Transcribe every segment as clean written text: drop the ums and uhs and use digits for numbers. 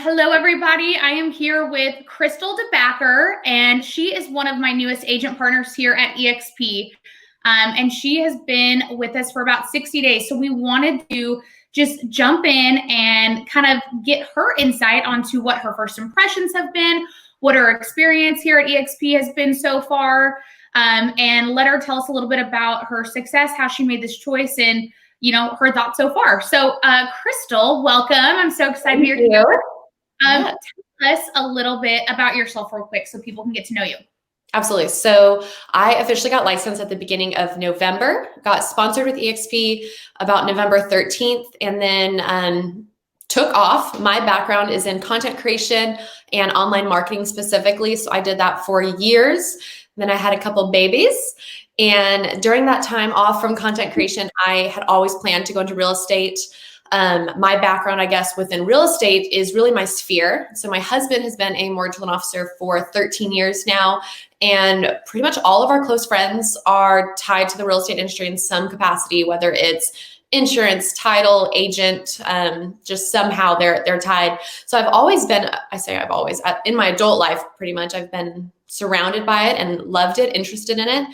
Hello, everybody. I am here with Crystal DeBacker, and she is one of my newest agent partners here at eXp. And she has been with us for about 60 days. So we wanted to just jump in and kind of get her insight onto what her first impressions have been, what her experience here at eXp has been so far, and let her tell us a little bit about her success, how she made this choice, and her thoughts so far. So, Crystal, welcome. I'm so excited you're here. Tell us a little bit about yourself real quick so people can get to know you. Absolutely. So I officially got licensed at the beginning of November, got sponsored with eXp about November 13th, and then took off. My background is in content creation and online marketing specifically. So I did that for years. Then I had a couple babies. And during that time off from content creation, I had always planned to go into real estate. My background, I guess, within real estate is really my sphere. So my husband has been a mortgage loan officer for 13 years now. And pretty much all of our close friends are tied to the real estate industry in some capacity, whether it's insurance, title, agent, just somehow they're tied. So I've always been, in my adult life, pretty much, I've been surrounded by it and loved it, interested in it.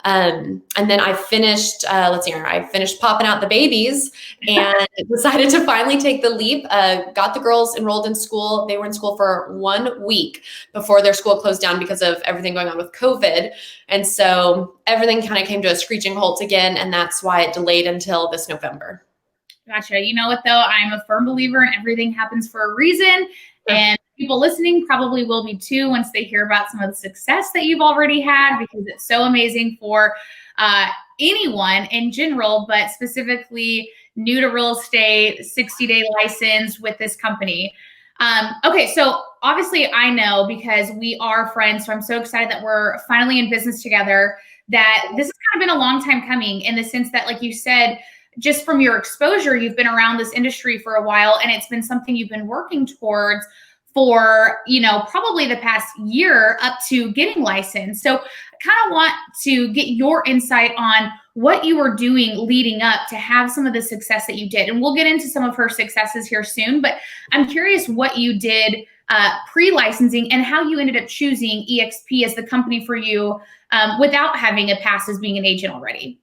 And then I finished, I finished popping out the babies and decided to finally take the leap, got the girls enrolled in school. They were in school for 1 week before their school closed down because of everything going on with COVID. And so everything kind of came to a screeching halt again. And that's why it delayed until this November. Gotcha. You know what, though? I'm a firm believer in everything happens for a reason. And people listening probably will be too once they hear about some of the success that you've already had, because it's so amazing for anyone in general, but specifically new to real estate, 60-day license with this company. Okay, so obviously I know because we are friends, so I'm so excited that we're finally in business together, that this has kind of been a long time coming in the sense that, like you said, just from your exposure, you've been around this industry for a while, and it's been something you've been working towards for, probably the past year up to getting licensed. So I kind of want to get your insight on what you were doing leading up to have some of the success that you did. And we'll get into some of her successes here soon, but I'm curious what you did pre-licensing and how you ended up choosing eXp as the company for you without having a past as being an agent already.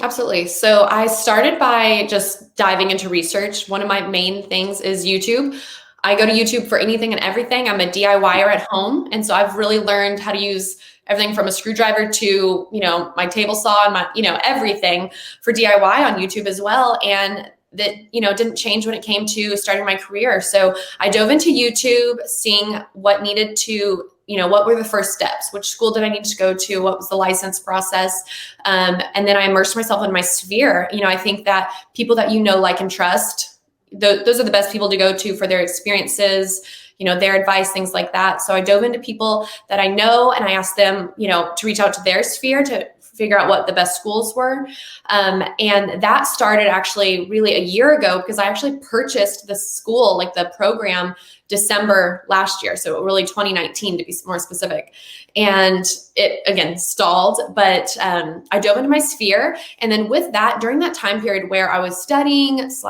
Absolutely. So I started by just diving into research. One of my main things is YouTube. I go to YouTube for anything and everything. I'm a DIYer at home. And so I've really learned how to use everything from a screwdriver to, my table saw and my, everything for DIY on YouTube as well. And that, didn't change when it came to starting my career. So I dove into YouTube, seeing what needed to, what were the first steps? Which school did I need to go to? What was the license process? And then I immersed myself in my sphere. I think that people that like, and trust, those are the best people to go to for their experiences, their advice, things like that. So I dove into people that I know, and I asked them, to reach out to their sphere to figure out what the best schools were. And that started actually really a year ago, because I actually purchased the school, like the program, December last year. So really 2019 to be more specific. And it again stalled, but I dove into my sphere. And then with that, during that time period where I was studying /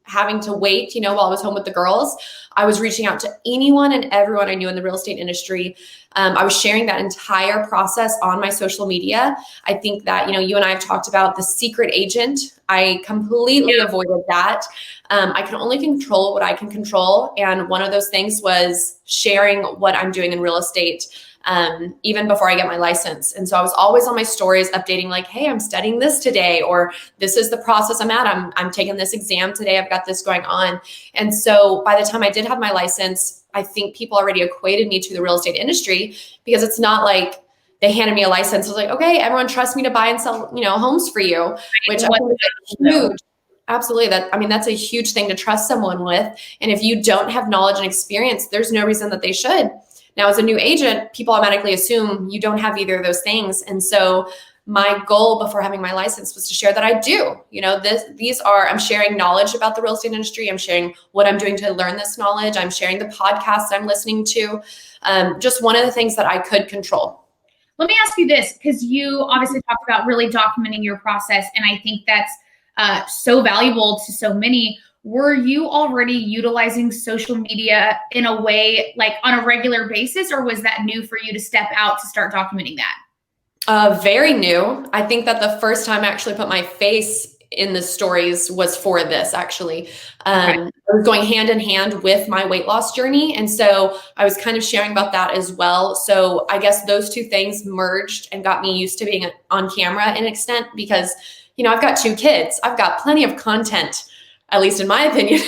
having to wait, while I was home with the girls, I was reaching out to anyone and everyone I knew in the real estate industry. I was sharing that entire process on my social media. I think that, you and I have talked about the secret agent. I completely avoided that. I can only control what I can control. And one of those things was sharing what I'm doing in real estate, even before I get my license. And so I was always on my stories updating like, hey, I'm studying this today, or this is the process I'm at. I'm taking this exam today. I've got this going on. And so by the time I did have my license, I think people already equated me to the real estate industry, because it's not like they handed me a license. I was like, okay, everyone trusts me to buy and sell, homes for you, which I think is huge. Absolutely. That's a huge thing to trust someone with. And if you don't have knowledge and experience, there's no reason that they should. Now, as a new agent, people automatically assume you don't have either of those things. And so my goal before having my license was to share that I do. I'm sharing knowledge about the real estate industry. I'm sharing what I'm doing to learn this knowledge. I'm sharing the podcasts I'm listening to. Just one of the things that I could control. Let me ask you this, because you obviously talked about really documenting your process, and I think that's so valuable to so many. were you already utilizing social media in a way like on a regular basis, or was that new for you to step out to start documenting that? Very new. I think that the first time I actually put my face in the stories was for this actually. I was going hand in hand with my weight loss journey. And so I was kind of sharing about that as well. So I guess those two things merged and got me used to being on camera in an extent because, you know, I've got 2 kids. I've got plenty of content, at least in my opinion,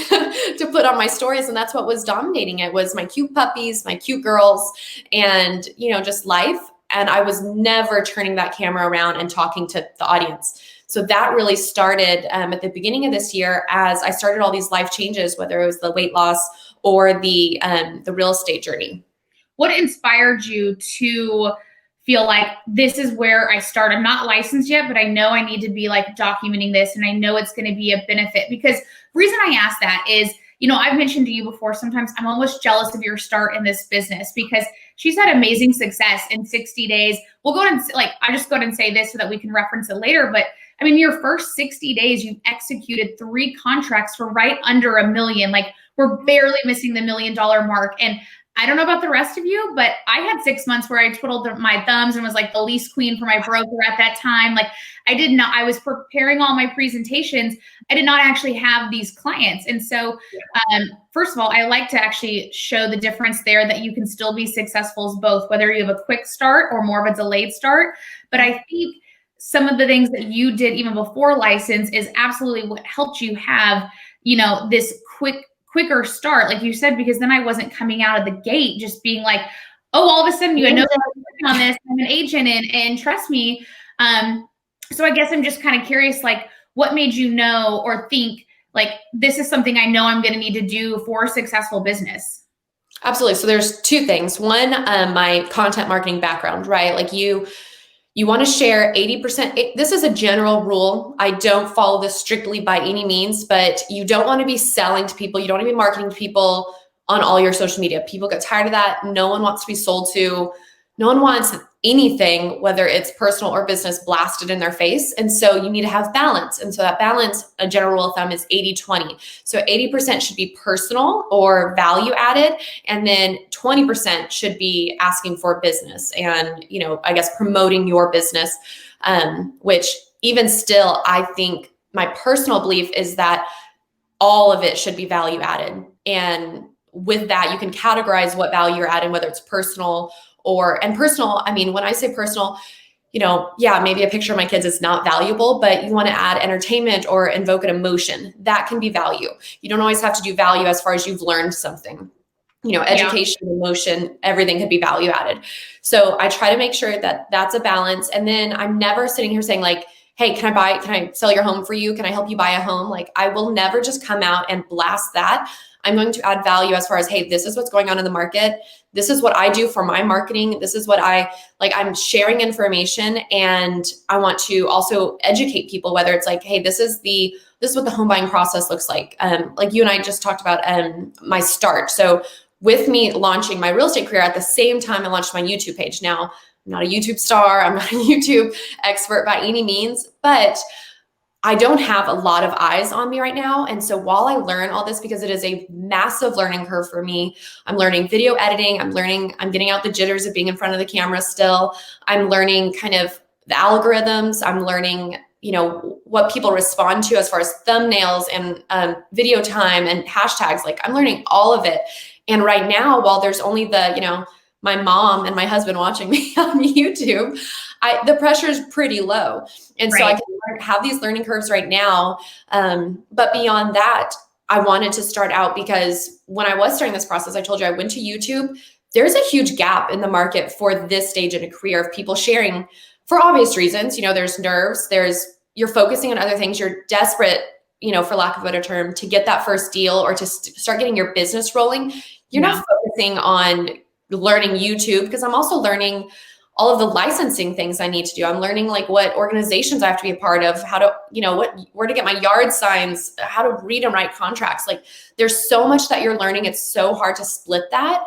to put on my stories. And that's what was dominating it was my cute puppies, my cute girls, and, you know, just life. And I was never turning that camera around and talking to the audience. So that really started at the beginning of this year as I started all these life changes, whether it was the weight loss or the real estate journey. What inspired you to feel like this is where I start? I'm not licensed yet, but I know I need to be like documenting this, and I know it's going to be a benefit. Because the reason I ask that is, you know, I've mentioned to you before, sometimes I'm almost jealous of your start in this business because she's had amazing success in 60 days. We'll go ahead and like, I just go ahead and say this so that we can reference it later. But I mean, your first 60 days, you've executed 3 contracts for right under $1 million. Like we're barely missing the $1 million mark. And I don't know about the rest of you, but I had 6 months where I twiddled my thumbs and was like the least queen for my broker at that time. Like I was preparing all my presentations. I did not actually have these clients. And so first of all, I like to actually show the difference there that you can still be successful as both, whether you have a quick start or more of a delayed start. But I think some of the things that you did even before license is absolutely what helped you have, you know, this quicker start, like you said, because then I wasn't coming out of the gate just being like, oh, all of a sudden you had no working on this, I'm an agent and trust me. So I guess I'm just kind of curious, like what made you know or think like this is something I know I'm going to need to do for a successful business? Absolutely. So there's 2 things. One, my content marketing background, right? Like you want to share 80%. This is a general rule. I don't follow this strictly by any means, but you don't want to be selling to people. You don't want to be marketing to people on all your social media. People get tired of that. No one wants to be sold to. No one wants anything, whether it's personal or business, blasted in their face. And so you need to have balance. And so that balance, a general rule of thumb is 80-20. So 80% should be personal or value added. And then 20% should be asking for business and, you know, I guess promoting your business, which even still, I think my personal belief is that all of it should be value added. And with that, you can categorize what value you're adding, whether it's personal and personal. I mean, when I say personal, you know, yeah, maybe a picture of my kids is not valuable, but you want to add entertainment or invoke an emotion. That can be value. You don't always have to do value as far as you've learned something. You know, education, emotion, everything could be value added. So I try to make sure that that's a balance. And then I'm never sitting here saying like, hey, can I sell your home for you? Can I help you buy a home? Like I will never just come out and blast that. I'm going to add value as far as, hey, this is what's going on in the market. This is what I do for my marketing. This is what I'm sharing information, and I want to also educate people, whether it's like, hey, this is what the home buying process looks like. Like you and I just talked about my start. So with me launching my real estate career at the same time I launched my YouTube page. Now, I'm not a YouTube star. I'm not a YouTube expert by any means, but I don't have a lot of eyes on me right now. And so while I learn all this, because it is a massive learning curve for me, I'm learning video editing. I'm getting out the jitters of being in front of the camera still. I'm learning kind of the algorithms. I'm learning, you know, what people respond to as far as thumbnails and video time and hashtags. Like I'm learning all of it. And right now, while there's only my mom and my husband watching me on YouTube, the pressure is pretty low. And so I can have these learning curves right now. But beyond that, I wanted to start out because when I was starting this process, I told you I went to YouTube. There's a huge gap in the market for this stage in a career of people sharing for obvious reasons. You know, there's nerves, you're focusing on other things. You're desperate, you know, for lack of a better term, to get that first deal or to start getting your business rolling. You're not focusing on learning YouTube, because I'm also learning all of the licensing things I need to do. I'm learning like what organizations I have to be a part of, how to, you know, where to get my yard signs, how to read and write contracts. Like there's so much that you're learning. It's so hard to split that.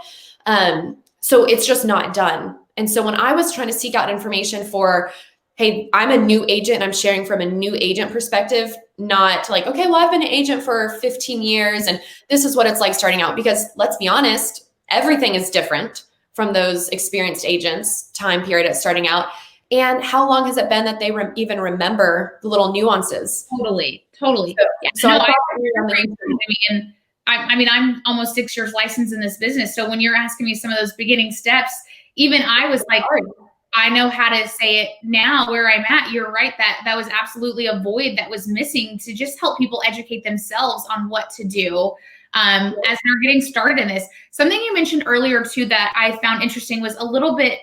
So it's just not done. And so when I was trying to seek out information for hey, I'm a new agent. I'm sharing from a new agent perspective, not like, okay, well, I've been an agent for 15 years and this is what it's like starting out. Because let's be honest, everything is different from those experienced agents' time period at starting out. And how long has it been that they even remember the little nuances? Totally. So No, I thought I mean, I'm almost 6 years licensed in this business. So when you're asking me some of those beginning steps, even I was like, I know how to say it now where I'm at. You're right. That was absolutely a void that was missing to just help people educate themselves on what to do as they're getting started in this. Something you mentioned earlier too that I found interesting was a little bit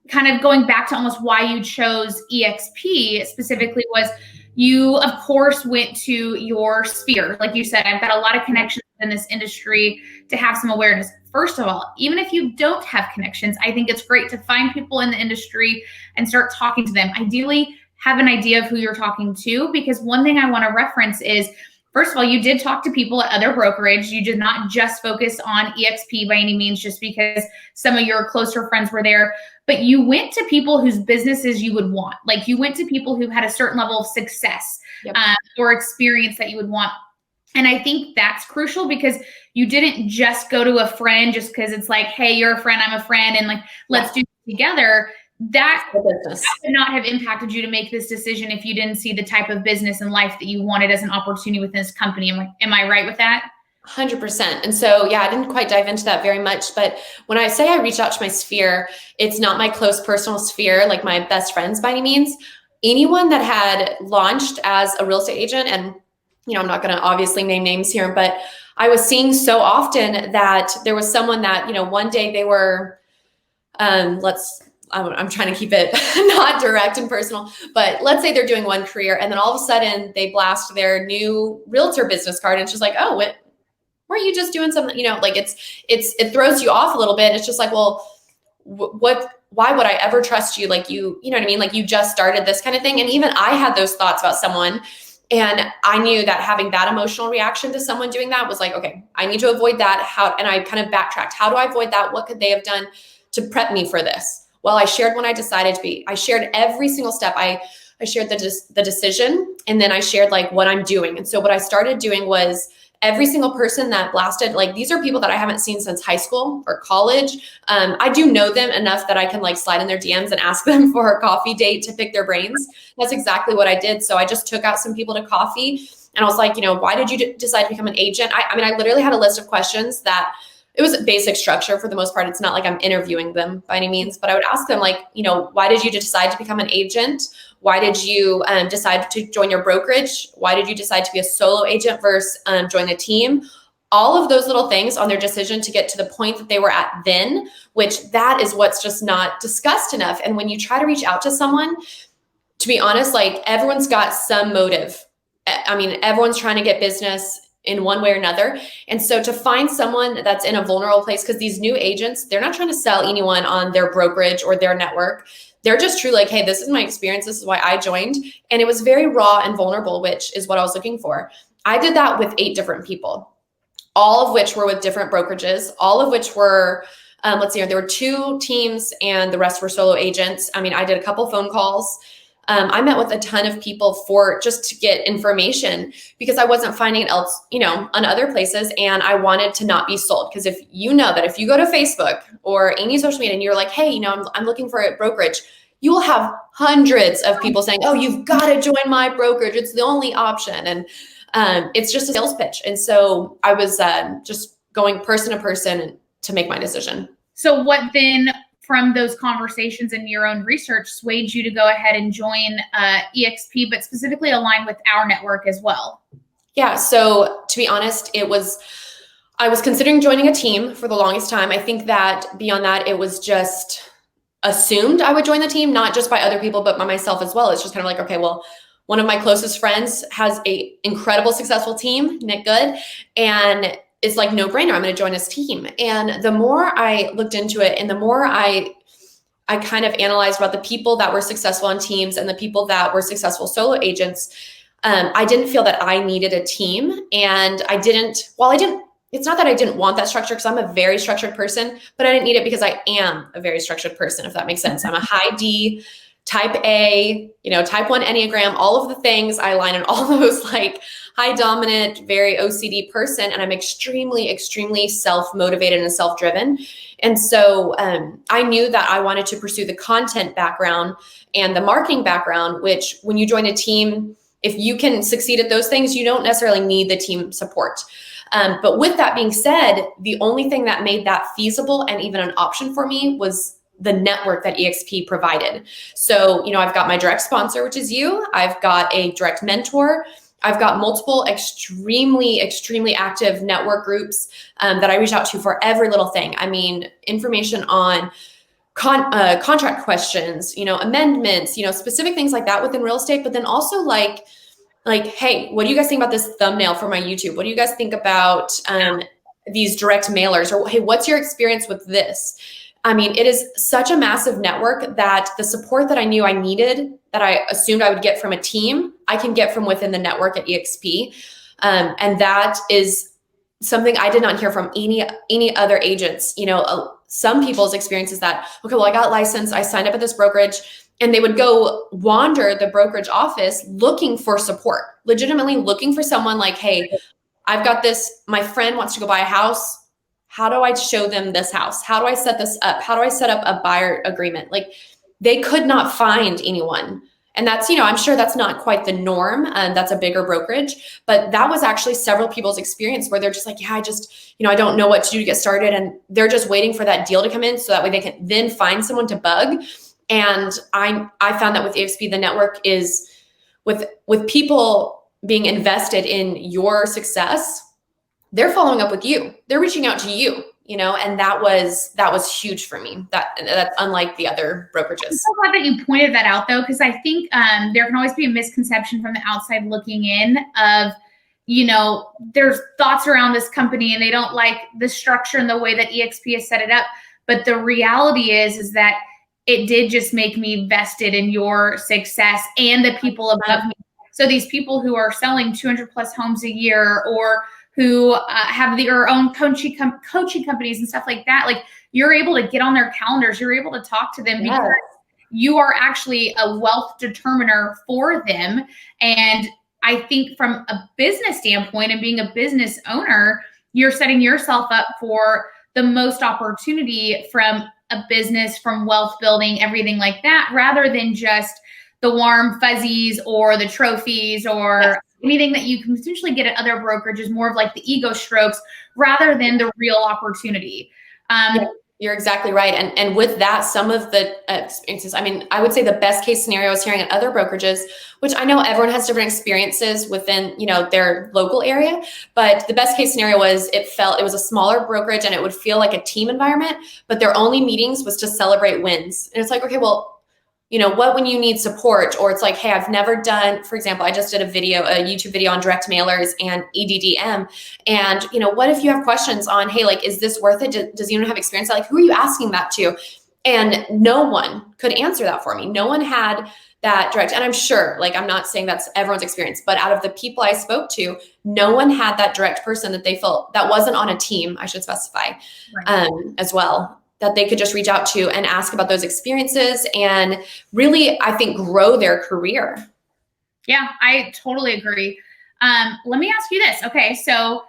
kind of going back to almost why you chose eXp specifically was you, of course, went to your sphere. Like you said, I've got a lot of connections in this industry to have some awareness. First of all, even if you don't have connections, I think it's great to find people in the industry and start talking to them. Ideally, have an idea of who you're talking to, because one thing I want to reference is, first of all, you did talk to people at other brokerage. You did not just focus on eXp by any means, just because some of your closer friends were there. But you went to people whose businesses you would want. Like you went to people who had a certain level of success or experience that you would want. And I think that's crucial because you didn't just go to a friend just because it's like, hey, you're a friend, I'm a friend, and like, let's do it together. That would not have impacted you to make this decision if you didn't see the type of business and life that you wanted as an opportunity within this company. Am I right with that? 100%. And so, yeah, I didn't quite dive into that very much, but when I say I reach out to my sphere, it's not my close personal sphere, like my best friends by any means. Anyone that had launched as a real estate agent, and, I'm not going to obviously name names here, but I was seeing so often that there was someone that, one day they were, I'm trying to keep it not direct and personal, but let's say they're doing one career and then all of a sudden they blast their new realtor business card and it's just like, oh, weren't you just doing something, like it throws you off a little bit. It's just like, well, why would I ever trust you? Like you know what I mean? Like you just started this kind of thing. And even I had those thoughts about someone. And I knew that having that emotional reaction to someone doing that was like, okay, I need to avoid that. And I kind of backtracked. How do I avoid that? What could they have done to prep me for this? Well, I shared when I decided to be. I shared every single step. I shared the decision, and then I shared like what I'm doing. And so what I started doing was every single person that blasted, like these are people that I haven't seen since high school or college. I do know them enough that I can like slide in their DMs and ask them for a coffee date to pick their brains. That's exactly what I did. So I just took out some people to coffee and I was like, why did you decide to become an agent? I mean, I literally had a list of questions that it was a basic structure for the most part. It's not like I'm interviewing them by any means, but I would ask them like, why did you decide to become an agent? Why did you decide to join your brokerage? Why did you decide to be a solo agent versus join a team? All of those little things on their decision to get to the point that they were at then, which that is what's just not discussed enough. And when you try to reach out to someone, to be honest, like everyone's got some motive. I mean, everyone's trying to get business in one way or another. And so to find someone that's in a vulnerable place, because these new agents, they're not trying to sell anyone on their brokerage or their network. They're just true like, hey, this is my experience. This is why I joined. And it was very raw and vulnerable, which is what I was looking for. I did that with 8 different people, all of which were with different brokerages, all of which were, there were 2 teams and the rest were solo agents. I mean, I did a couple phone calls. I met with a ton of people for just to get information because I wasn't finding it else, on other places. And I wanted to not be sold. Because if you know that if you go to Facebook or any social media and you're like, hey, I'm looking for a brokerage, you will have hundreds of people saying, oh, you've got to join my brokerage. It's the only option. And it's just a sales pitch. And so I was just going person to person to make my decision. So what then from those conversations and your own research swayed you to go ahead and join eXp, but specifically align with our network as well? Yeah. So to be honest, I was considering joining a team for the longest time. I think that beyond that, it was just assumed I would join the team, not just by other people, but by myself as well. It's just kind of like, okay, well, one of my closest friends has a incredible, successful team, Nick Good, and it's like no brainer. I'm going to join his team. And the more I looked into it and the more I kind of analyzed about the people that were successful on teams and the people that were successful solo agents, I didn't feel that I needed a team. And it's not that I didn't want that structure because I'm a very structured person, but I didn't need it because I am a very structured person, if that makes sense. I'm a high D type A, type 1 Enneagram, all of the things. I align in all those, like high dominant, very OCD person. And I'm extremely, extremely self-motivated and self-driven. And so I knew that I wanted to pursue the content background and the marketing background, which when you join a team, if you can succeed at those things, you don't necessarily need the team support. But with that being said, the only thing that made that feasible and even an option for me was the network that eXp provided. So, I've got my direct sponsor, which is you. I've got a direct mentor. I've got multiple extremely, extremely active network groups that I reach out to for every little thing. I mean, information on contract questions, amendments, specific things like that within real estate, but then also like, hey, what do you guys think about this thumbnail for my YouTube? What do you guys think about these direct mailers? Or, hey, what's your experience with this? I mean, it is such a massive network that the support that I knew I needed, that I assumed I would get from a team, I can get from within the network at eXp. And that is something I did not hear from any other agents. Some people's experience is that, okay, well, I got licensed, I signed up at this brokerage, and they would go wander the brokerage office looking for support, legitimately looking for someone like, hey, I've got this, my friend wants to go buy a house. How do I show them this house? How do I set this up? How do I set up a buyer agreement? Like, they could not find anyone. And that's, I'm sure that's not quite the norm. And that's a bigger brokerage, but that was actually several people's experience where they're just like, yeah, I just, I don't know what to do to get started. And they're just waiting for that deal to come in so that way they can then find someone to bug. And I found that with eXp, the network is with people being invested in your success, they're following up with you. They're reaching out to you, and that was huge for me. That's unlike the other brokerages. I'm so glad that you pointed that out, though, because I think there can always be a misconception from the outside looking in of, there's thoughts around this company and they don't like the structure and the way that eXp has set it up. But the reality is that it did just make me vested in your success and the people above me. So these people who are selling 200 plus homes a year, or who have their own coaching companies and stuff like that, like, you're able to get on their calendars, you're able to talk to them because you are actually a wealth determiner for them. And I think from a business standpoint and being a business owner, you're setting yourself up for the most opportunity from a business, from wealth building, everything like that, rather than just the warm fuzzies or the trophies or anything that you can potentially get at other brokerages, more of like the ego strokes rather than the real opportunity. You're exactly right. And with that, some of the experiences, I mean, I would say the best case scenario is hearing at other brokerages, which I know everyone has different experiences within, their local area, but the best case scenario was it was a smaller brokerage and it would feel like a team environment, but their only meetings was to celebrate wins. And it's like, okay, well, what when you need support, or it's like, hey, I've never done, for example, I just did a YouTube video on direct mailers and EDDM. And, what if you have questions on, hey, like, is this worth it? Does anyone have experience? Like, who are you asking that to? And no one could answer that for me. No one had that direct. And I'm sure, like, I'm not saying that's everyone's experience, but out of the people I spoke to, no one had that direct person that they felt that wasn't on a team, I should specify, as well, that they could just reach out to and ask about those experiences and really, I think, grow their career. Yeah, I totally agree. Let me ask you this. Okay, so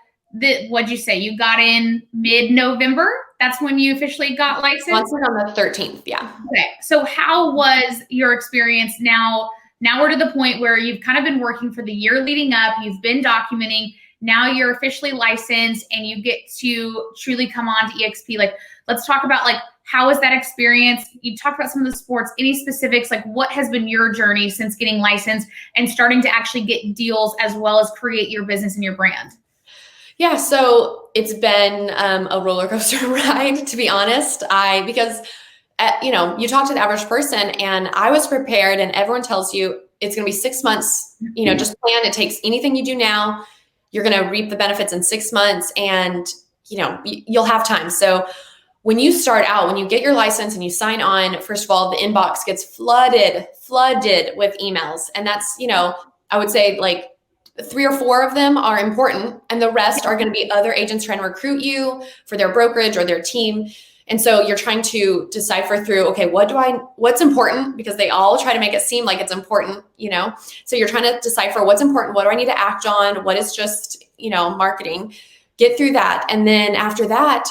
what'd you say? You got in mid-November? That's when you officially got licensed? On the 13th, yeah. Okay, so how was your experience now? Now we're to the point where you've kind of been working for the year leading up. You've been documenting. Now you're officially licensed and you get to truly come on to eXp. Like, let's talk about, like, how was that experience? You talked about some of the sports, any specifics, like what has been your journey since getting licensed and starting to actually get deals as well as create your business and your brand? Yeah, so it's been a roller coaster ride, to be honest. Because you talk to the average person, and I was prepared, and everyone tells you it's going to be 6 months, just plan. It takes anything you do now, you're going to reap the benefits in 6 months, and, you'll have time. So when you start out, when you get your license and you sign on, first of all, the inbox gets flooded with emails. And that's, I would say like 3 or 4 of them are important. And the rest are going to be other agents trying to recruit you for their brokerage or their team. And so you're trying to decipher through, okay, what's important, because they all try to make it seem like it's important, So you're trying to decipher what's important. What do I need to act on? What is just, marketing? Get through that. And then after that,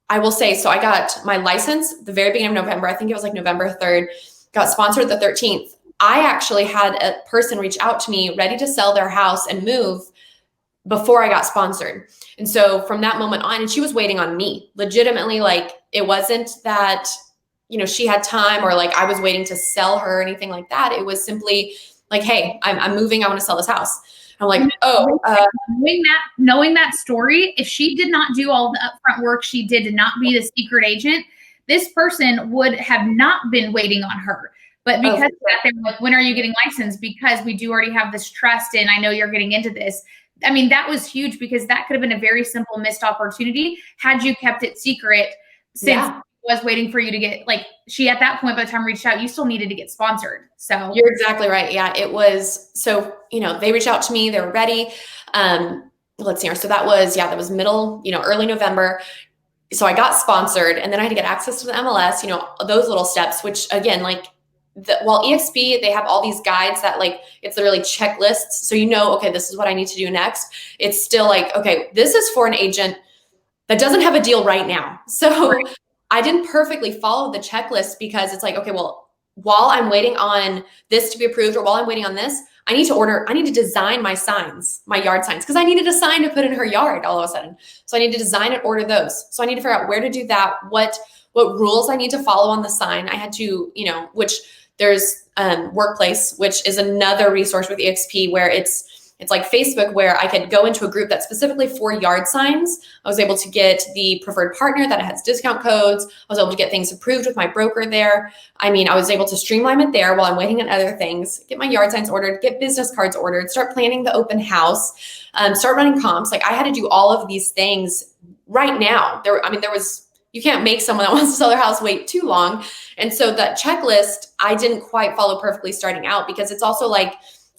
I will say, so I got my license the very beginning of November. I think it was like November 3rd, got sponsored the 13th. I actually had a person reach out to me ready to sell their house and move before I got sponsored. And so from that moment on, and she was waiting on me legitimately, like it wasn't that, she had time or like I was waiting to sell her or anything like that. It was simply like, hey, I'm moving. I want to sell this house. I'm like, knowing that story, if she did not do all the upfront work she did to not be the secret agent, this person would have not been waiting on her. But because they were like, when are you getting licensed? Because we do already have this trust and I know you're getting into this. I mean, that was huge because that could have been a very simple missed opportunity had you kept it secret since was waiting for you to get, like, she at that point, by the time reached out, you still needed to get sponsored. So you're exactly right. Yeah, it was. So, they reached out to me, they were ready. Let's see. So that was middle, early November. So I got sponsored and then I had to get access to the MLS, those little steps, which again, like while eXp, they have all these guides that like, it's literally checklists. So, okay, this is what I need to do next. It's still like, okay, this is for an agent that doesn't have a deal right now. So I didn't perfectly follow the checklist because it's like, okay, well, while I'm waiting on this to be approved or while I'm waiting on this, I need to design my signs, my yard signs, because I needed a sign to put in her yard all of a sudden. So I need to design and order those. So I need to figure out where to do that, what rules I need to follow on the sign. I had to, which there's Workplace, which is another resource with eXp where it's like Facebook, where I could go into a group that's specifically for yard signs. I was able to get the preferred partner that has discount codes. I was able to get things approved with my broker there. I mean, I was able to streamline it there while I'm waiting on other things, get my yard signs ordered, get business cards ordered, start planning the open house, start running comps. Like I had to do all of these things right now. You can't make someone that wants to sell their house wait too long. And so that checklist, I didn't quite follow perfectly starting out because it's also like,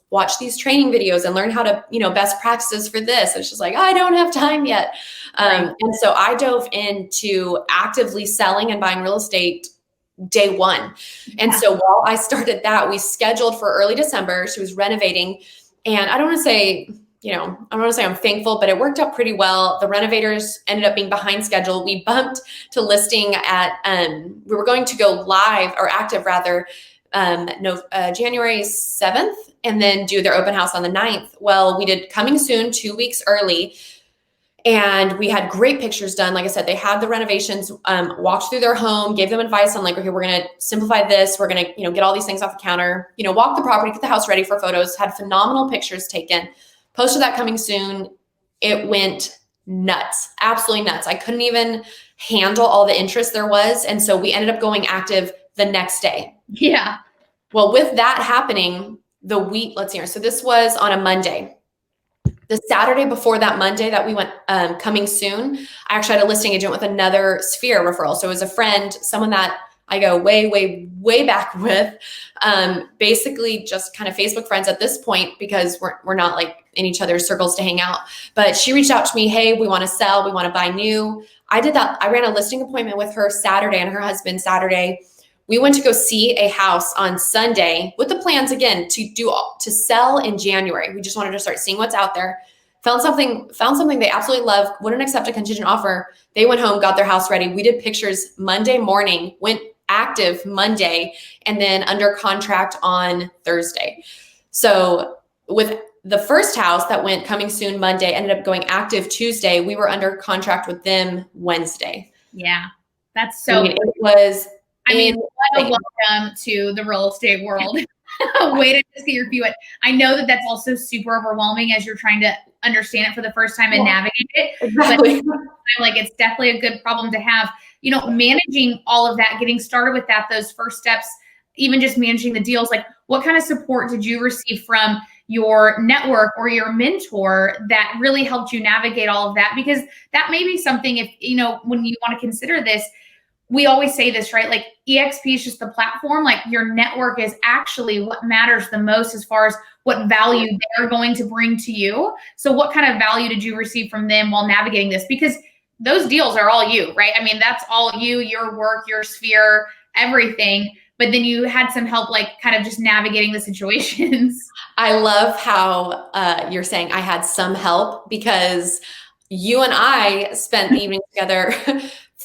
watch these training videos and learn how to, best practices for this. It's just like, I don't have time yet. And so I dove into actively selling and buying real estate day one. And so while I started that, we scheduled for early December. She was renovating. And I don't want to say, I'm thankful, but it worked out pretty well. The renovators ended up being behind schedule. We bumped to listing at, we were going to go live or active rather, January 7th and then do their open house on the 9th. Well, we did coming soon 2 weeks early and we had great pictures done. Like I said, they had the renovations, walked through their home, gave them advice on like, okay, we're going to simplify this. We're going to, get all these things off the counter, walk the property, get the house ready for photos, had phenomenal pictures taken, posted that coming soon. It went nuts, absolutely nuts. I couldn't even handle all the interest there was. And so we ended up going active the next day. Yeah. Well, with that happening, so this was on a Monday. The Saturday before that Monday that we went coming soon, I actually had a listing agent with another Sphere referral. So it was a friend, someone that I go way, way, way back with, basically just kind of Facebook friends at this point because we're not like in each other's circles to hang out. But she reached out to me, hey, we want to sell, we want to buy new. I did that. I ran a listing appointment with her Saturday and her husband Saturday. We went to go see a house on Sunday with the plans again to sell in January. We just wanted to start seeing what's out there. Found something they absolutely love, wouldn't accept a contingent offer. They went home, got their house ready. We did pictures Monday morning, went active Monday, and then under contract on Thursday. So with the first house that went coming soon Monday, ended up going active Tuesday. We were under contract with them Wednesday. Yeah, that's so it was. What a welcome to the real estate world. Way to just get your feet wet. I know that that's also super overwhelming as you're trying to understand it for the first time and navigate it. Exactly. But like it's definitely a good problem to have. Managing all of that, getting started with that, those first steps, even just managing the deals. Like, what kind of support did you receive from your network or your mentor that really helped you navigate all of that? Because that may be something if when you want to consider this. We always say this, right? Like eXp is just the platform. Like your network is actually what matters the most as far as what value they're going to bring to you. So what kind of value did you receive from them while navigating this? Because those deals are all you, right? I mean, that's all you, your work, your sphere, everything. But then you had some help, like kind of just navigating the situations. I love how you're saying I had some help, because you and I spent the evening together,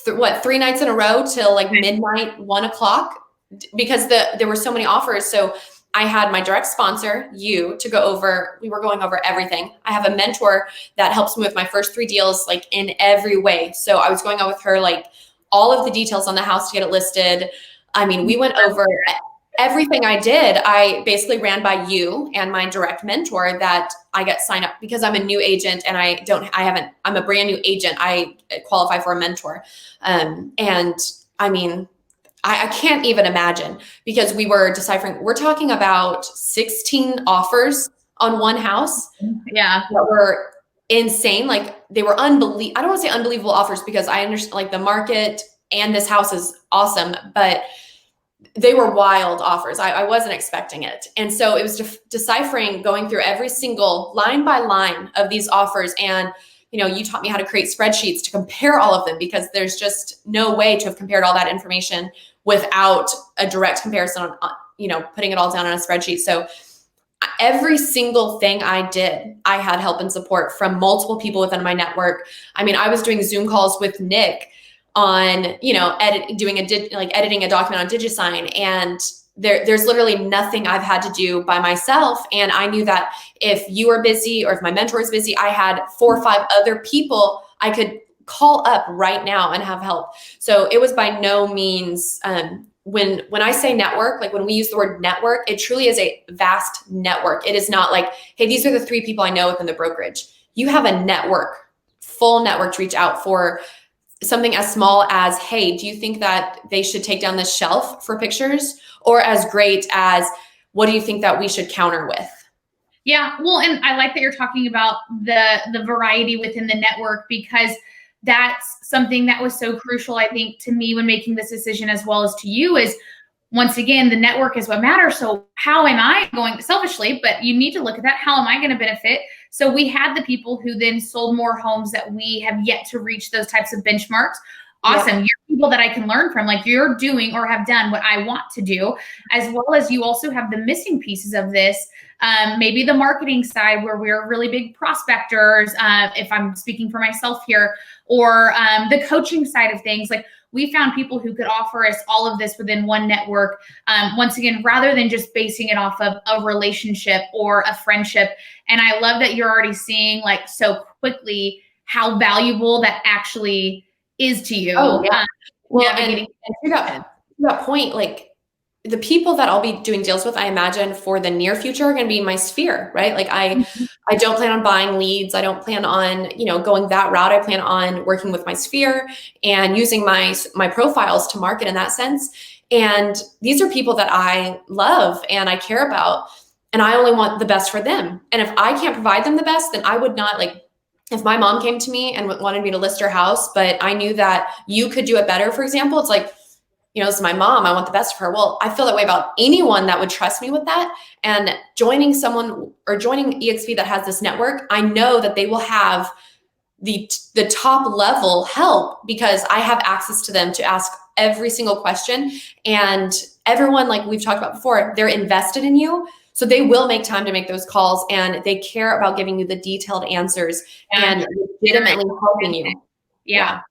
3 nights in a row till like midnight, 1 o'clock, because there were so many offers. So I had my direct sponsor, you, to go over. We were going over everything. I have a mentor that helps me with my first 3 deals, like in every way. So I was going on with her, like all of the details on the house to get it listed. I mean, we went over everything I did. I basically ran by you and my direct mentor that I get signed up, because I'm a new agent and I'm a brand new agent. I qualify for a mentor. And I mean, I can't even imagine, because we were deciphering, we're talking about 16 offers on one house. Yeah. That were insane. Like they were I don't want to say unbelievable offers, because I understand like the market and this house is awesome, but they were wild offers. I wasn't expecting it. And so it was deciphering, going through every single line by line of these offers. And, you taught me how to create spreadsheets to compare all of them, because there's just no way to have compared all that information without a direct comparison on, putting it all down on a spreadsheet. So every single thing I did, I had help and support from multiple people within my network. I mean, I was doing Zoom calls with Nick on, editing a document on DigiSign, and there's literally nothing I've had to do by myself. And I knew that if you were busy or if my mentor is busy, I had 4 or 5 other people I could call up right now and have help. So it was by no means, when I say network, like when we use the word network, it truly is a vast network. It is not like, hey, these are the 3 people I know within the brokerage. You have a network, full network to reach out for something as small as, hey, do you think that they should take down this shelf for pictures? Or as great as, what do you think that we should counter with? Yeah, well, and I like that you're talking about the variety within the network, because that's something that was so crucial, I think, to me when making this decision, as well as to you, is once again, the network is what matters. So how am I going, selfishly, but you need to look at that, how am I going to benefit? So we had the people who then sold more homes that we have yet to reach those types of benchmarks. Awesome. Yeah. You're people that I can learn from, like you're doing or have done what I want to do, as well as you also have the missing pieces of this. Maybe the marketing side, where we're really big prospectors, if I'm speaking for myself here, or the coaching side of things. Like we found people who could offer us all of this within one network. Once again, rather than just basing it off of a relationship or a friendship. And I love that you're already seeing, like, so quickly how valuable that actually is to you. Oh, yeah. Well, and to that point, like the people that I'll be doing deals with, I imagine for the near future are going to be my sphere, right? Like I don't plan on buying leads. I don't plan on, going that route. I plan on working with my sphere and using my profiles to market in that sense. And these are people that I love and I care about, and I only want the best for them. And if I can't provide them the best, then I would not, like, if my mom came to me and wanted me to list her house, but I knew that you could do it better, for example, it's like, this is my mom, I want the best for her. Well, I feel that way about anyone that would trust me with that. And joining someone or joining eXp that has this network, I know that they will have the top level help, because I have access to them to ask every single question. And everyone, like we've talked about before, they're invested in you. So they will make time to make those calls, and they care about giving you the detailed answers and legitimately helping you. Yeah.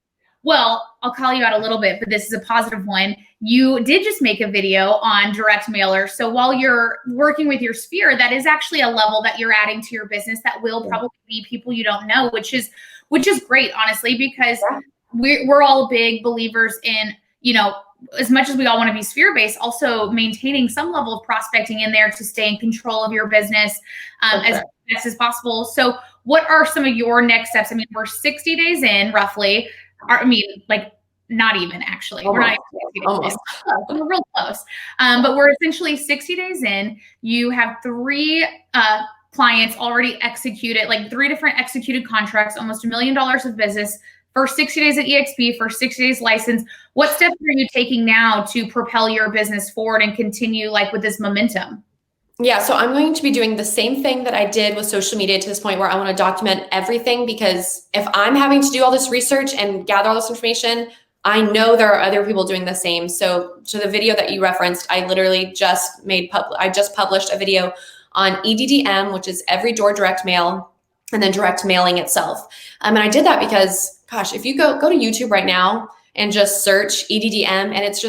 Well, I'll call you out a little bit, but this is a positive one. You did just make a video on direct mailer. So while you're working with your sphere, that is actually a level that you're adding to your business that will probably be people you don't know, which is great, honestly, because we're all big believers in, as much as we all want to be sphere-based, also maintaining some level of prospecting in there to stay in control of your business as best as possible. So what are some of your next steps? I mean, we're 60 days in, roughly. Not even, actually. Almost. We're not even 60 days in. We're real close. But we're essentially 60 days in. You have 3 clients already executed, like 3 different executed contracts, almost $1 million of business. First 60 days at eXp, first 60 days license. What steps are you taking now to propel your business forward and continue, like, with this momentum? Yeah, so I'm going to be doing the same thing that I did with social media to this point where I want to document everything, because if I'm having to do all this research and gather all this information, I know there are other people doing the same. So to the video that you referenced, I literally just I just published a video on EDDM, which is every door direct mail, and then direct mailing itself. And I did that because, gosh, if you go to YouTube right now and just search EDDM, and it's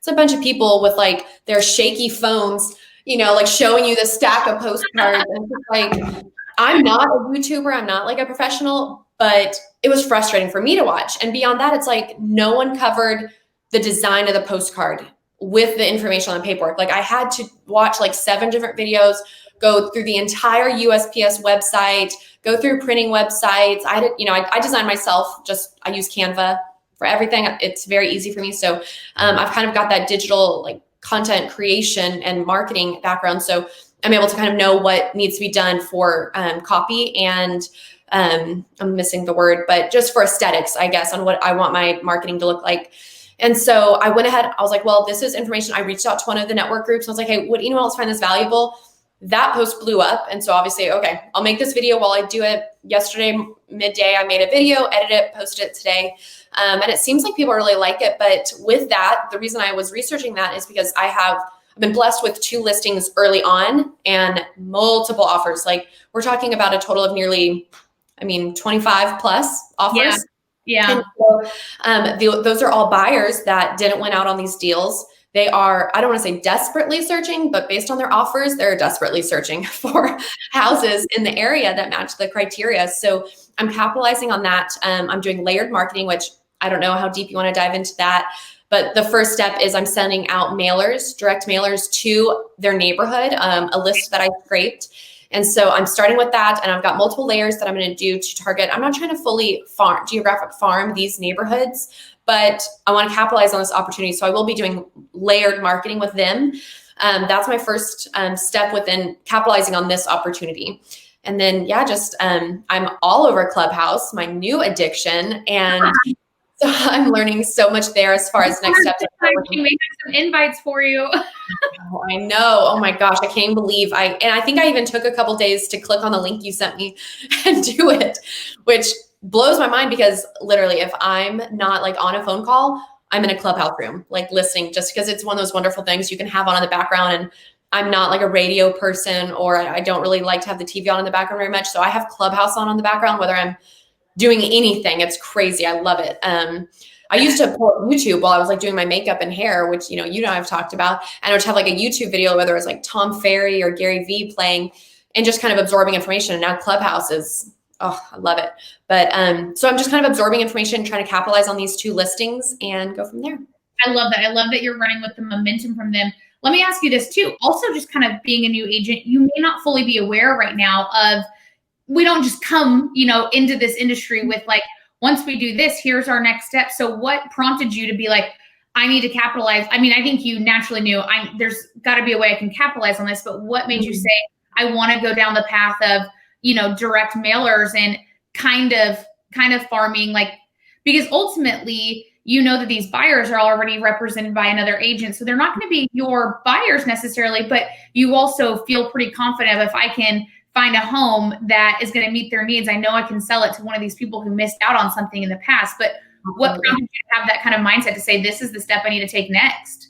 a bunch of people with like their shaky phones, like showing you the stack of postcards. And it's like, I'm not a YouTuber. I'm not like a professional, but it was frustrating for me to watch. And beyond that, it's like no one covered the design of the postcard with the information on the paperwork. Like I had to watch like 7 different videos, go through the entire USPS website, go through printing websites. I designed myself. I use Canva for everything. It's very easy for me. So I've kind of got that digital like content creation and marketing background. So I'm able to kind of know what needs to be done for copy and I'm missing the word, but just for aesthetics, I guess, on what I want my marketing to look like. And so I went ahead, I was like, well, this is information. I reached out to one of the network groups. I was like, hey, would anyone else find this valuable? That post blew up. And so obviously, okay, I'll make this video while I do it. Yesterday, midday, I made a video, edited it, posted it today. And it seems like people really like it. But with that, the reason I was researching that is because I've been blessed with 2 listings early on and multiple offers. Like we're talking about a total of nearly, 25 plus offers. Yeah. And so, those are all buyers that didn't win out on these deals. They are, I don't want to say desperately searching, but based on their offers, they're desperately searching for houses in the area that match the criteria. So I'm capitalizing on that. I'm doing layered marketing, which I don't know how deep you want to dive into that. But the first step is I'm sending out mailers, direct mailers to their neighborhood, a list that I scraped. And so I'm starting with that, and I've got multiple layers that I'm going to do to target. I'm not trying to fully geographic farm these neighborhoods, but I want to capitalize on this opportunity. So I will be doing layered marketing with them. That's my first step within capitalizing on this opportunity. And then, I'm all over Clubhouse, my new addiction. And so I'm learning so much there as far as next steps. We have some invites for you. Oh, I know. Oh my gosh. I can't believe I think I even took a couple days to click on the link you sent me and do it, which blows my mind because literally if I'm not like on a phone call, I'm in a Clubhouse room, like listening, just because it's one of those wonderful things you can have on in the background. And I'm not like a radio person, or I don't really like to have the TV on in the background very much. So I have Clubhouse on in the background, whether I'm doing anything. It's crazy. I love it. I used to pull up YouTube while I was like doing my makeup and hair, which, I've talked about, and I would have like a YouTube video, whether it was like Tom Ferry or Gary Vee playing and just kind of absorbing information. And now Clubhouse is, I love it. But so I'm just kind of absorbing information, trying to capitalize on these 2 listings and go from there. I love that. I love that you're running with the momentum from them. Let me ask you this too. Also, just kind of being a new agent, you may not fully be aware right now of, we don't just come, into this industry with like, once we do this, here's our next step. So what prompted you to be like, I need to capitalize? I think you naturally knew there's got to be a way I can capitalize on this, but what made you say, I want to go down the path of, direct mailers and kind of farming, like, because ultimately, that these buyers are already represented by another agent. So they're not going to be your buyers necessarily, but you also feel pretty confident if I can find a home that is going to meet their needs, I know I can sell it to one of these people who missed out on something in the past. But what prompted you to have that kind of mindset to say, this is the step I need to take next?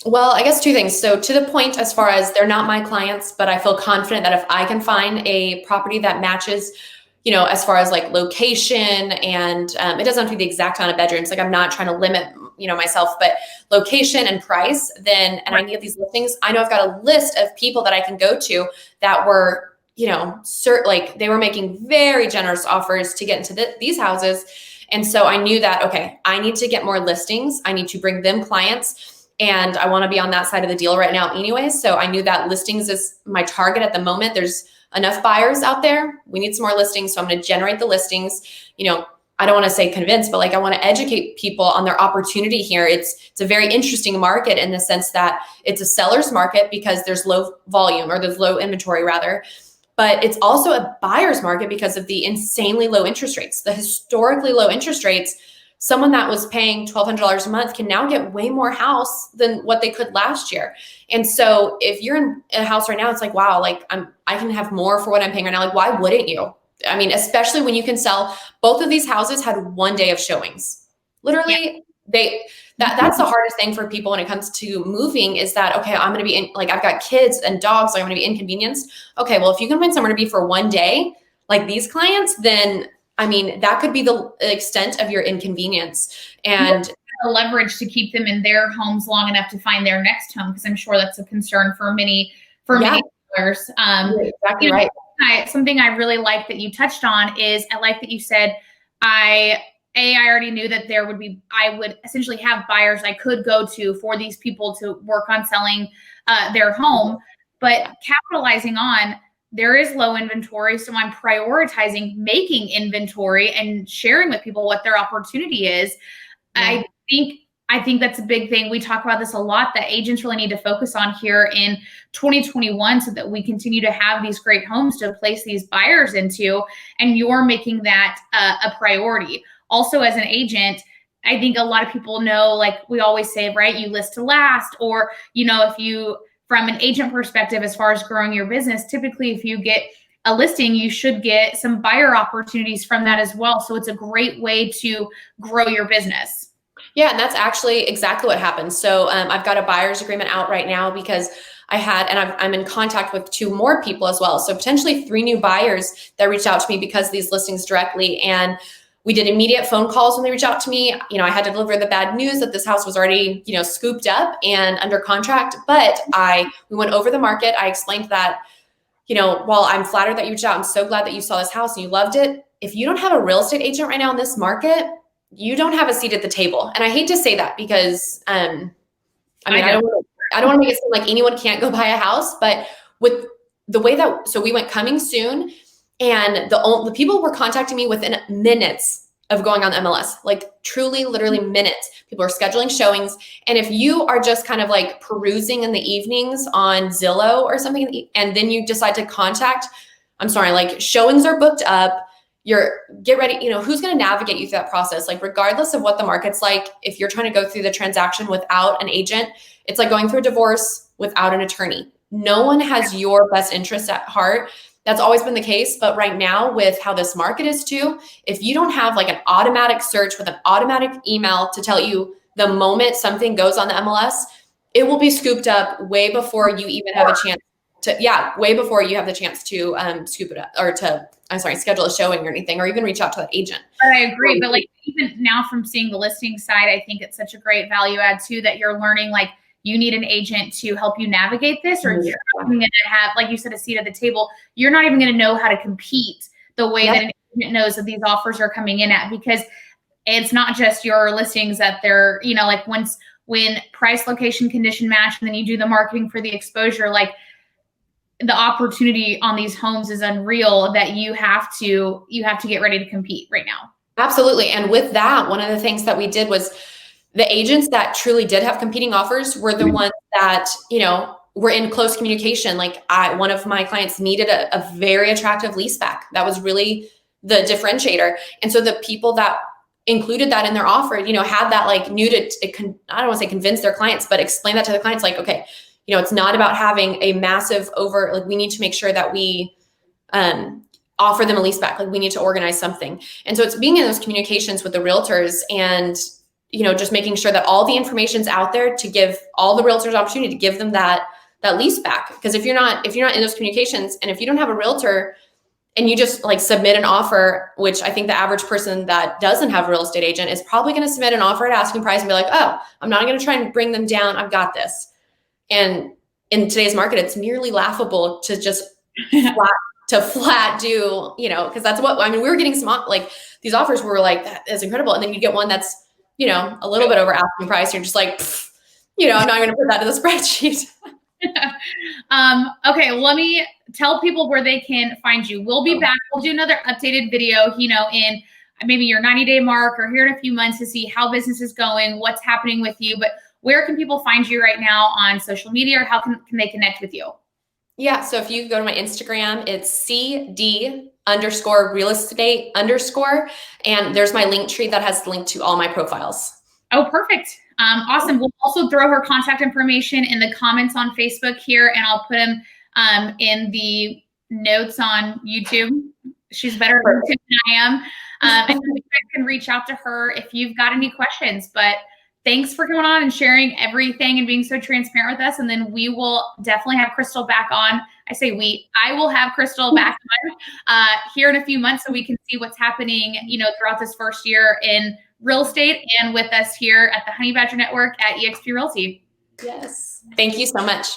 Well, I guess 2 things. So to the point, as far as they're not my clients, but I feel confident that if I can find a property that matches, as far as like location and it doesn't have to be the exact amount of bedrooms. Like I'm not trying to limit, myself, but location and price, then, and I need these listings. I know I've got a list of people that I can go to that were, like they were making very generous offers to get into these houses. And so I knew that, okay, I need to get more listings. I need to bring them clients, and I want to be on that side of the deal right now anyway. So I knew that listings is my target at the moment. There's enough buyers out there. We need some more listings. So I'm going to generate the listings. I don't want to say convince, but like I want to educate people on their opportunity here. It's a very interesting market in the sense that it's a seller's market because there's low volume, or there's low inventory rather. But it's also a buyer's market because of the insanely low interest rates, the historically low interest rates. someone that was paying $1,200 a month can now get way more house than what they could last year. And so if you're in a house right now, it's like, wow, like I can have more for what I'm paying right now. Like, why wouldn't you? I mean, especially when you can sell. Both of these houses had 1 day of showings. Literally, that's the hardest thing for people when it comes to moving is that, okay, I'm going to be like, I've got kids and dogs, so I'm going to be inconvenienced. Okay, well, if you can find somewhere to be for 1 day, like these clients, then I mean, that could be the extent of your inconvenience. And the leverage to keep them in their homes long enough to find their next home, because I'm sure that's a concern for many sellers. Exactly right. Something I really like that you touched on is I like that you said, I already knew that I would essentially have buyers I could go to for these people to work on selling their home, but capitalizing on there is low inventory. So I'm prioritizing making inventory and sharing with people what their opportunity is. Yeah. I think that's a big thing. We talk about this a lot that agents really need to focus on here in 2021 so that we continue to have these great homes to place these buyers into, and you're making that a priority. Also, as an agent, I think a lot of people know, like we always say, right, you list to last, or, if you, from an agent perspective, as far as growing your business, typically if you get a listing, you should get some buyer opportunities from that as well. So it's a great way to grow your business. Yeah, and that's actually exactly what happened. So I've got a buyer's agreement out right now because I'm in contact with 2 more people as well. So potentially 3 new buyers that reached out to me because of these listings directly. And we did immediate phone calls when they reached out to me. I had to deliver the bad news that this house was already, scooped up and under contract. But we went over the market. I explained that, while I'm flattered that you reached out, I'm so glad that you saw this house and you loved it. If you don't have a real estate agent right now in this market, you don't have a seat at the table. And I hate to say that because, I don't want to make it seem like anyone can't go buy a house, but with the way so we went coming soon, and the people were contacting me within minutes of going on MLS, like truly, literally minutes. People are scheduling showings. And if you are just kind of like perusing in the evenings on Zillow or something, and then you decide to contact, I'm sorry, like showings are booked up, get ready, who's going to navigate you through that process? Like, regardless of what the market's like, if you're trying to go through the transaction without an agent, it's like going through a divorce without an attorney. No one has your best interest at heart. That's always been the case. But right now, with how this market is too, if you don't have like an automatic search with an automatic email to tell you the moment something goes on the MLS, it will be scooped up way before you even have a chance way before you have the chance to scoop it up or schedule a showing or anything, or even reach out to that agent. But I agree. But like even now from seeing the listing side, I think it's such a great value add too, that you're learning, like you need an agent to help you navigate this, or you're not even going to have, like you said, a seat at the table. You're not even going to know how to compete the way that an agent knows that these offers are coming in at, because it's not just your listings that they're, like when price, location, condition match, and then you do the marketing for the exposure, like the opportunity on these homes is unreal, that you have to get ready to compete right now. Absolutely. And with that, one of the things that we did was the agents that truly did have competing offers were the ones that, were in close communication. Like one of my clients needed a very attractive leaseback. That was really the differentiator. And so the people that included that in their offer, had that like knew to, I don't want to say convince their clients, but explain that to the clients, like, okay, it's not about having a massive like we need to make sure that we offer them a lease back. Like we need to organize something. And so it's being in those communications with the realtors and, just making sure that all the information's out there to give all the realtors opportunity to give them that lease back. Because if you're not in those communications, and if you don't have a realtor and you just like submit an offer, which I think the average person that doesn't have a real estate agent is probably going to submit an offer at asking price and be like, oh, I'm not going to try and bring them down. I've got this. And in today's market, it's nearly laughable to just flat do, because that's what, we were getting small, like these offers were like, that is incredible. And then you get one that's, a little bit over asking price. You're just like, I'm not going to put that in the spreadsheet. Okay. Let me tell people where they can find you. We'll be back. We'll do another updated video, in maybe your 90-day mark or here in a few months to see how business is going, what's happening with you. But where can people find you right now on social media, or how can they connect with you? Yeah. So if you go to my Instagram, it's CD_Untitled real estate _ and there's my link tree that has the link to all my profiles. Oh, perfect. Awesome. We'll also throw her contact information in the comments on Facebook here, and I'll put them in the notes on YouTube. She's better at YouTube than I am. And you guys can reach out to her if you've got any questions. But thanks for coming on and sharing everything and being so transparent with us. And then we will definitely have Crystal back on. I will have Crystal back on here in a few months so we can see what's happening, throughout this first year in real estate and with us here at the Honey Badger Network at eXp Realty. Yes. Thank you so much.